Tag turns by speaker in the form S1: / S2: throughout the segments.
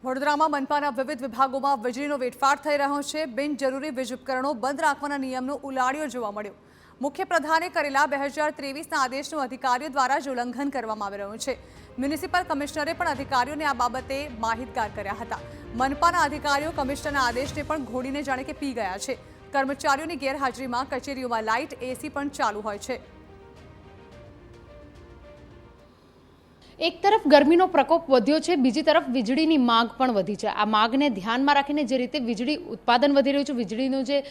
S1: વડોદરામાં મનપાના વિવિધ વિભાગોમાં વીજળીનો વેઠફાટ થઈ રહ્યો છે। બિનજરૂરી વીજ ઉપકરણો બંધ રાખવાના નિયમનો ઉલાળ્યો જોવા મળ્યો। મુખ્ય પ્રધાને કરેલા 2023ના આદેશનું અધિકારીઓ દ્વારા જ ઉલ્લંઘન કરવામાં આવી રહ્યું છે। મ્યુનિસિપલ કમિશનરે પણ અધિકારીઓને આ બાબતે માહિતગાર કર્યા હતા। મનપાના અધિકારીઓ કમિશનરના આદેશને પણ ઘોડીને જાણે કે પી ગયા છે। કર્મચારીઓની ગેરહાજરીમાં કચેરીઓમાં લાઇટ એસી પણ ચાલુ હોય છે।
S2: એક તરફ ગરમીનો પ્રકોપ વધ્યો છે, બીજી તરફ વીજળીની માંગ પણ વધી છે। આ માંગને ધ્યાનમાં રાખીને જે રીતે વીજળી ઉત્પાદન વધી રહ્યું છે, વીજળીનો જે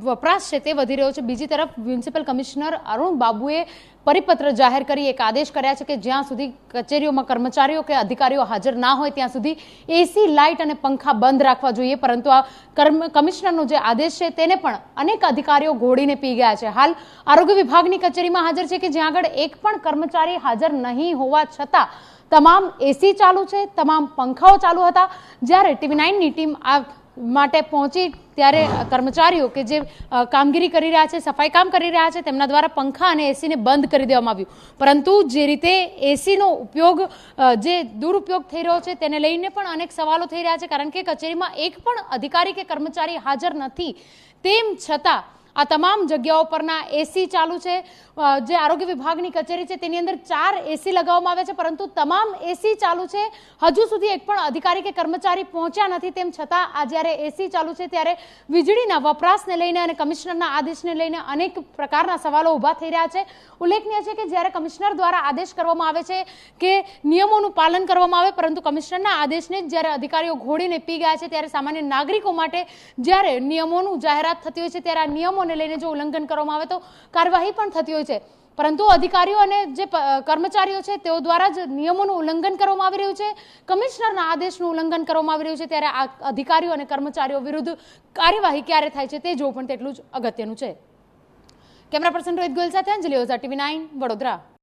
S2: વપરાશ છે તે વધી રહ્યો છે, બીજી તરફ મ્યુનિસિપલ કમિશનર અરુણ બાબુએ પરિપત્ર જાહેર કરી એક આદેશ કર્યા છે કે જ્યાં સુધી કચેરીઓમાં કર્મચારીઓ કે અધિકારીઓ હાજર ના હોય ત્યાં સુધી એસી, લાઇટ અને પંખા બંધ રાખવા જોઈએ। પરંતુ આ કમિશનરનો જે આદેશ છે તેને પણ અનેક અધિકારીઓ ઘોડીને પી ગયા છે। હાલ આરોગ્ય વિભાગની કચેરીમાં હાજર છે કે જ્યાં આગળ એક પણ કર્મચારી હાજર નહીં હોવા છતાં તમામ એસી ચાલુ છે, તમામ પંખાઓ ચાલુ હતા। જ્યારે TV9ની ટીમ આ માટે પહોંચી ત્યારે કર્મચારીઓ કે જે કામગીરી કરી રહ્યા છે, સફાઈ કામ કરી રહ્યા છે, તેમના દ્વારા પંખા અને એસીને બંધ કરી દેવામાં આવ્યું। પરંતુ જે રીતે એસીનો ઉપયોગ જે દુરુપયોગ થઈ રહ્યો છે તેને લઈને પણ અનેક સવાલો થઈ રહ્યા છે, કારણ કે કચેરીમાં એક પણ અધિકારી કે કર્મચારી હાજર નથી, તેમ છતાં આ તમામ જગ્યાઓ પરના એસી ચાલુ છે। જે આરોગ્ય વિભાગની કચેરી છે તેની અંદર 4 એસી લગાવવામાં આવ્યા છે, પરંતુ તમામ એસી ચાલુ છે। હજુ સુધી એક પણ અધિકારી કે કર્મચારી પહોંચ્યા નથી, તેમ છતાં આ જ્યારે એસી ચાલુ છે ત્યારે વીજળીના વપરાશને લઈને અને કમિશનરના આદેશને લઈને અનેક પ્રકારના સવાલો ઊભા થઈ રહ્યા છે। ઉલ્લેખનીય છે કે જ્યારે કમિશનર દ્વારા આદેશ કરવામાં આવે છે કે નિયમોનું પાલન કરવામાં આવે, પરંતુ કમિશનરના આદેશને જ્યારે અધિકારીઓ ઘોડીને પી ગયા છે ત્યારે સામાન્ય નાગરિકો માટે જ્યારે નિયમોનું જાહેરાત થતી હોય છે ત્યારે આ નિયમોને લઈને જો ઉલ્લંઘન કરવામાં આવે તો કાર્યવાહી પણ થતી હોય છે, પરંતુ અધિકારીઓ અને જે કર્મચારીઓ છે તેઓ દ્વારા જ નિયમોનું ઉલ્લંઘન કરવામાં આવી રહ્યું છે, કમિશનરના આદેશનું ઉલ્લંઘન કરવામાં આવી રહ્યું છે। ત્યારે આ અધિકારીઓ અને કર્મચારીઓ વિરુદ્ધ કાર્યવાહી ક્યારે થાય છે તે જોવું પણ તેટલું જ અગત્યનું છે। કેમેરા પર્સન રોહિત ગોયલ સાથે અંજલિ ઓઝા, TV9 વડોદરા।